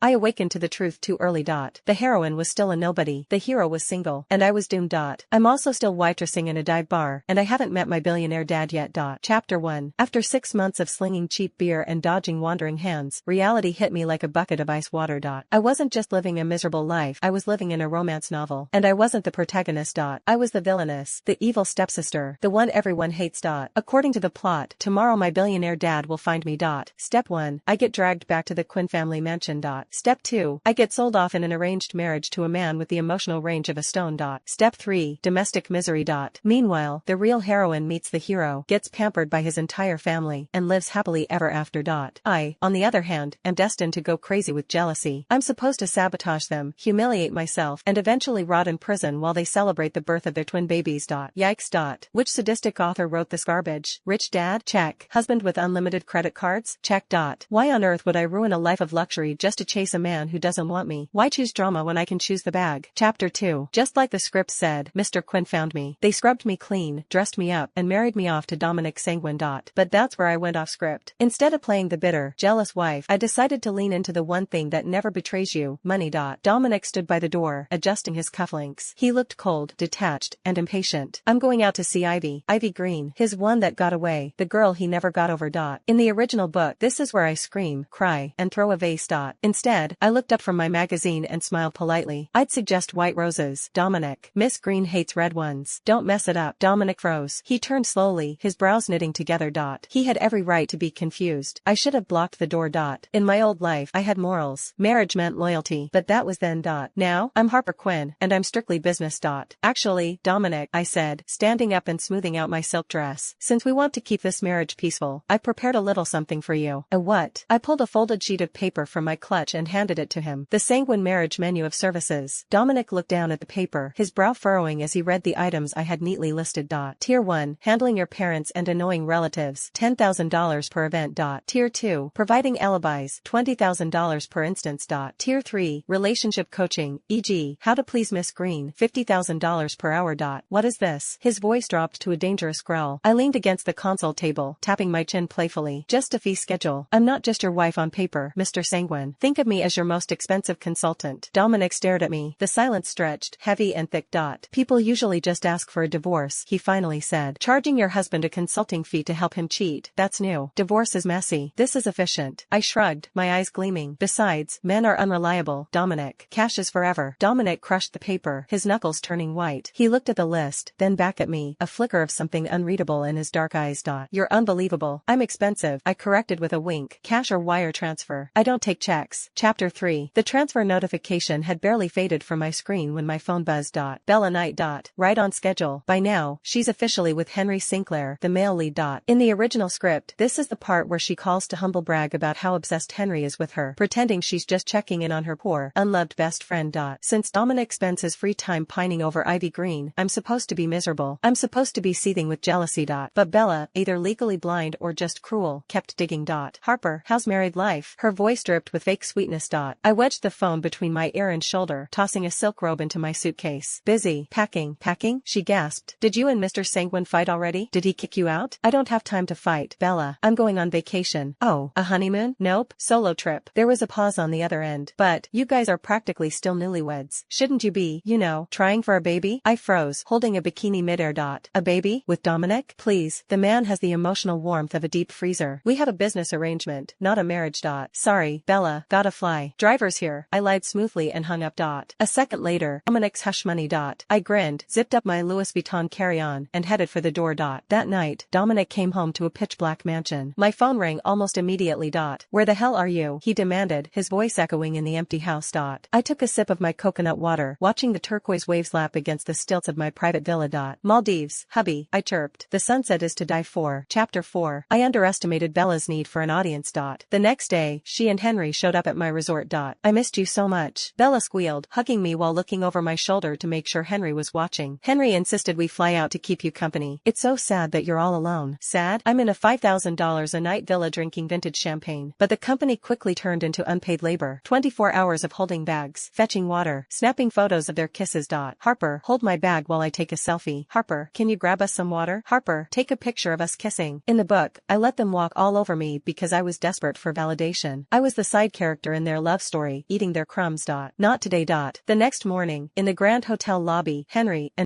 I awakened to the truth too early. The heroine was still a nobody, the hero was single, and I was doomed. I'm also still waitressing in a dive bar, and I haven't met my billionaire dad yet. Chapter 1. After 6 months of slinging cheap beer and dodging wandering hands, reality hit me like a bucket of ice water. I wasn't just living a miserable life, I was living in a romance novel. And I wasn't the protagonist. I was the villainess, the evil stepsister, the one everyone hates. According to the plot, tomorrow my billionaire dad will find me. Step 1. I get dragged back to the Quinn family mansion. Step 2. I get sold off in an arranged marriage to a man with the emotional range of a stone. Step 3. Domestic misery. Meanwhile, the real heroine meets the hero, gets pampered by his entire family, and lives happily ever after. I, on the other hand, am destined to go crazy with jealousy. I'm supposed to sabotage them, humiliate myself, and eventually rot in prison while they celebrate the birth of their twin babies. Yikes. Which sadistic author wrote this garbage? Rich dad? Check. Husband with unlimited credit cards? Check. Why on earth would I ruin a life of luxury just to chase a man who doesn't want me? Why choose drama when I can choose the bag? Chapter 2. Just like the script said, Mr. Quinn found me. They scrubbed me clean, dressed me up, and married me off to Dominic Sanguine. But that's where I went off script. Instead of playing the bitter, jealous wife, I decided to lean into the one thing that never betrays you, money. Dominic stood by the door, adjusting his cufflinks. He looked cold, detached, and impatient. I'm going out to see Ivy Green, his one that got away, the girl he never got over. In the original book, this is where I scream, cry, and throw a vase. Instead, I looked up from my magazine and smiled politely. I'd suggest white roses. Dominic. Miss Green hates red ones. Don't mess it up. Dominic froze. He turned slowly, his brows knitting together. He had every right to be confused. I should have blocked the door. In my old life, I had morals. Marriage meant loyalty, but that was then. Now, I'm Harper Quinn, and I'm strictly business. Actually, Dominic, I said, standing up and smoothing out my silk dress, since we want to keep this marriage peaceful, I prepared a little something for you. A what? I pulled a folded sheet of paper from my clutch and handed it to him. The Sanguine marriage menu of services. Dominic looked down at the paper, his brow furrowing as he read the items I had neatly listed. Tier 1, handling your parents and annoying relatives, $10,000 per event. Tier 2, providing alibis, $20,000 per instance. Tier 3, relationship coaching, e.g., how to please Miss Green, $50,000 per hour. What is this? His voice dropped to a dangerous growl. I leaned against the console table, tapping my chin playfully. Just a fee schedule. I'm not just your wife on paper, Mr. Sanguine. Think of me as your most expensive consultant. Dominic stared at me. The silence stretched, heavy and thick. People usually just ask for a divorce, he finally said. Charging your husband a consulting fee to help him cheat, that's new. Divorce is messy. This is efficient. I shrugged, my eyes gleaming. Besides, men are unreliable. Dominic. Cash is forever. Dominic crushed the paper, his knuckles turning white. He looked at the list, then back at me, a flicker of something unreadable in his dark eyes. You're unbelievable. I'm expensive, I corrected with a wink. Cash or wire transfer. I don't take checks. Chapter 3. The transfer notification had barely faded from my screen when my phone buzzed. Bella Knight. Right on schedule. By now, she's officially with Henry Sinclair, the male lead. In the original script, this is the part where she calls to humble brag about how obsessed Henry is with her, pretending she's just checking in on her poor, unloved best friend. Since Dominic spends his free time pining over Ivy Green, I'm supposed to be miserable. I'm supposed to be seething with jealousy. But Bella, either legally blind or just cruel, kept digging. Harper, how's married life? Her voice dripped with fake sweetness. I wedged the phone between my ear and shoulder, tossing a silk robe into my suitcase. Busy. Packing? She gasped. Did you and Mr. Sanguine fight already? Did he kick you out? I don't have time to fight, Bella. I'm going on vacation. Oh, a honeymoon? Nope. Solo trip. There was a pause on the other end. But, you guys are practically still newlyweds. Shouldn't you be, trying for a baby? I froze, holding a bikini midair. A baby? With Dominic? Please, the man has the emotional warmth of a deep freezer. We have a business arrangement, not a marriage. Sorry, Bella, gotta fly. Driver's here. I lied smoothly and hung up. A second later, Dominic's hush money. I grinned, zipped up my Louis Vuitton carry-on, and headed for the door. That night, Dominic came home to a pitch-black mansion. My phone rang almost immediately. Where the hell are you? He demanded, his voice echoing in the empty house. I took a sip of my coconut water, watching the turquoise waves lap against the stilts of my private villa. Maldives, hubby, I chirped. The sunset is to die for. Chapter 4. I underestimated Bella's need for an audience. The next day, she and Henry showed up at my resort. I missed you so much. Bella squealed, hugging me while looking over my shoulder to make sure Henry was watching. Henry insisted we fly out to keep you company. It's so sad that you're all alone. Sad? I'm in a $5,000 a night villa drinking vintage champagne. But the company quickly turned into unpaid labor. 24 hours of holding bags, fetching water, snapping photos of their kisses. Harper, hold my bag while I take a selfie. Harper, can you grab us some water? Harper, take a picture of us kissing. In the book, I let them walk all over me because I was desperate for validation. I was the side character character in their love story, eating their crumbs. Not today. The next morning, in the Grand Hotel lobby, Henry and